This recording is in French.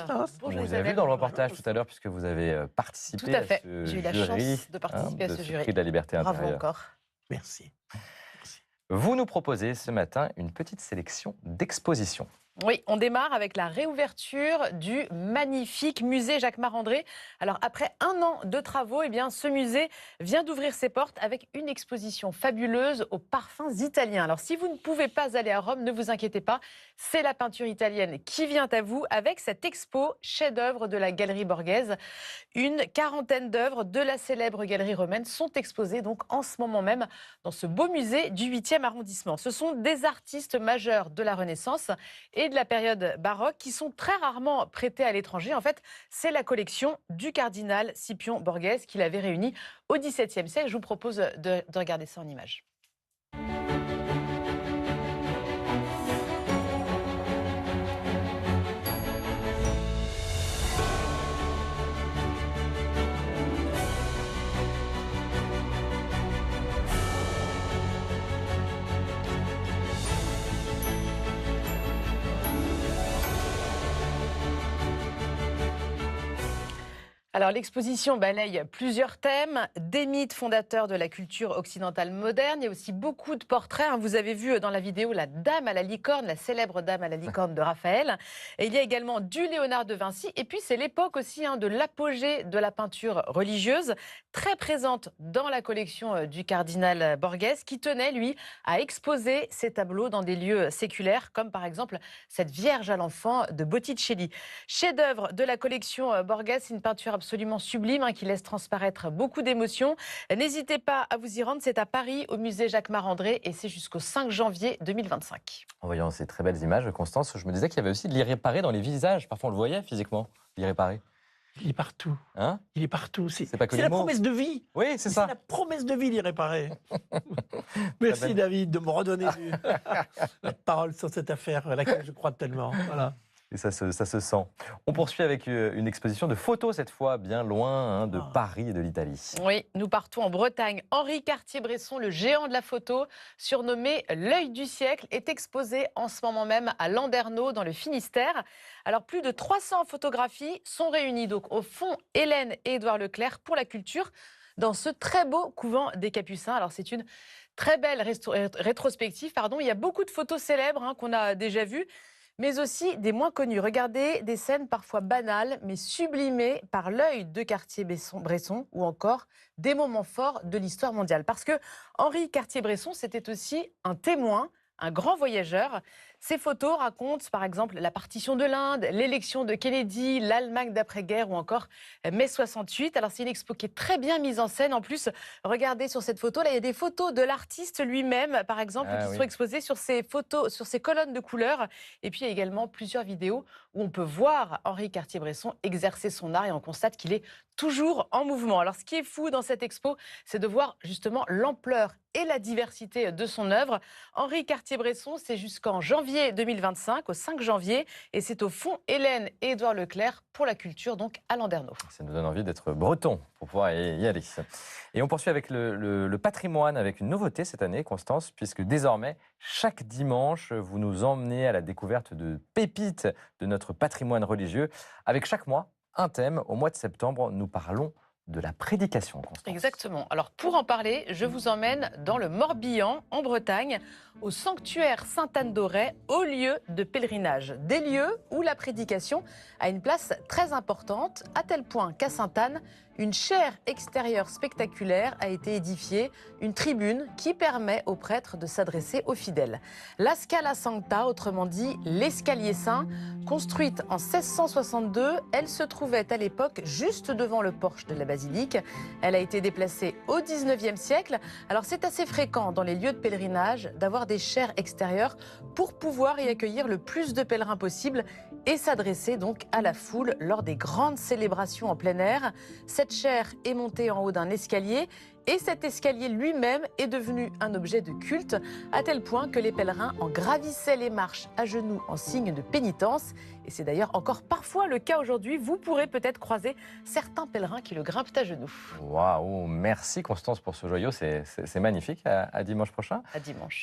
Christophe. Bonjour On vous a Isabelle. vu dans le reportage tout à l'heure puisque vous avez participé Tout à fait. à ce J'ai eu la jury, chance de participer à de ce ce jury. prix de la liberté Bravo intérieure. encore. Merci. Vous nous proposez ce matin une petite sélection d'expositions. Oui, on démarre avec la réouverture du magnifique musée Jacques Marandré. Alors, après un an de travaux, eh bien, ce musée vient d'ouvrir ses portes avec une exposition fabuleuse aux parfums italiens. Alors, si vous ne pouvez pas aller à Rome, ne vous inquiétez pas, c'est la peinture italienne qui vient à vous avec cette expo chef-d'œuvre de la Galerie Borghese. Une quarantaine d'œuvres de la célèbre galerie romaine sont exposées donc en ce moment même dans ce beau musée du 8e arrondissement. Ce sont des artistes majeurs de la Renaissance et de la période baroque qui sont très rarement prêtés à l'étranger. En fait, c'est la collection du cardinal Scipion Borghese qui l'avait réunie au XVIIe siècle. Je vous propose de regarder ça en images. Alors, l'exposition balaye plusieurs thèmes, des mythes fondateurs de la culture occidentale moderne. Il y a aussi beaucoup de portraits. Vous avez vu dans la vidéo la Dame à la licorne, la célèbre Dame à la licorne de Raphaël. Et il y a également du Léonard de Vinci. Et puis, c'est l'époque aussi de l'apogée de la peinture religieuse, très présente dans la collection du cardinal Borghese, qui tenait, lui, à exposer ses tableaux dans des lieux séculaires, comme par exemple cette Vierge à l'enfant de Botticelli. Chef-d'œuvre de la collection Borghese, une peinture absolument sublime qui laisse transparaître beaucoup d'émotions. N'hésitez pas à vous y rendre, c'est à Paris au musée Jacques Marandré et c'est jusqu'au 5 janvier 2025. En voyant ces très belles images, Constance, je me disais qu'il y avait aussi de l'irréparé dans les visages. Parfois, on le voyait physiquement, l'irréparé. Il est partout. Hein? Il est partout. C'est pas que C'est les la mots. promesse de vie. Oui, c'est ça. C'est la promesse de vie d'irréparé. Merci David de me redonner la parole sur cette affaire à laquelle je crois tellement. Voilà. Et ça se sent. On poursuit avec une exposition de photos, cette fois, bien loin de Paris et de l'Italie. Oui, nous partons en Bretagne. Henri Cartier-Bresson, le géant de la photo, surnommé l'œil du siècle, est exposé en ce moment même à Landerneau, dans le Finistère. Alors, plus de 300 photographies sont réunies donc au fond Hélène et Édouard Leclerc pour la culture dans ce très beau couvent des Capucins. Alors, c'est une très belle rétrospective. Il y a beaucoup de photos célèbres qu'on a déjà vues, mais aussi des moins connus. Regardez des scènes parfois banales, mais sublimées par l'œil de Cartier-Bresson, ou encore des moments forts de l'histoire mondiale. Parce que Henri Cartier-Bresson, c'était aussi un témoin, un grand voyageur. Ces photos racontent par exemple la partition de l'Inde, l'élection de Kennedy, l'Allemagne d'après-guerre ou encore mai 68. Alors c'est une expo qui est très bien mise en scène. En plus, regardez sur cette photo, là il y a des photos de l'artiste lui-même, par exemple, qui sont exposées sur ces photos, sur ces colonnes de couleurs. Et puis il y a également plusieurs vidéos où on peut voir Henri Cartier-Bresson exercer son art et on constate qu'il est toujours en mouvement. Alors ce qui est fou dans cette expo, c'est de voir justement l'ampleur et la diversité de son œuvre. Henri Cartier-Bresson, c'est jusqu'en janvier 2025, au 5 janvier, et c'est au fond Hélène et Édouard Leclerc pour la culture, donc à Landerneau. Ça nous donne envie d'être breton pour pouvoir y aller. Et on poursuit avec le patrimoine, avec une nouveauté cette année, Constance, puisque désormais, chaque dimanche, vous nous emmenez à la découverte de pépites de notre patrimoine religieux, avec chaque mois un thème. Au mois de septembre, nous parlons de la prédication, Constance. Exactement. Alors pour en parler, je vous emmène dans le Morbihan, en Bretagne, au sanctuaire Sainte-Anne d'Auray, au lieu de pèlerinage. Des lieux où la prédication a une place très importante, à tel point qu'à Sainte-Anne, une chaire extérieure spectaculaire a été édifiée, une tribune qui permet aux prêtres de s'adresser aux fidèles. La Scala Sancta, autrement dit l'escalier saint, construite en 1662, elle se trouvait à l'époque juste devant le porche de la basilique. Elle a été déplacée au 19e siècle. Alors c'est assez fréquent dans les lieux de pèlerinage d'avoir des chaires extérieures pour pouvoir y accueillir le plus de pèlerins possible et s'adresser donc à la foule lors des grandes célébrations en plein air. Cette chaire est montée en haut d'un escalier et cet escalier lui-même est devenu un objet de culte à tel point que les pèlerins en gravissaient les marches à genoux en signe de pénitence. Et c'est d'ailleurs encore parfois le cas aujourd'hui. Vous pourrez peut-être croiser certains pèlerins qui le grimpent à genoux. Waouh, merci Constance pour ce joyau, c'est magnifique. À dimanche prochain. À dimanche.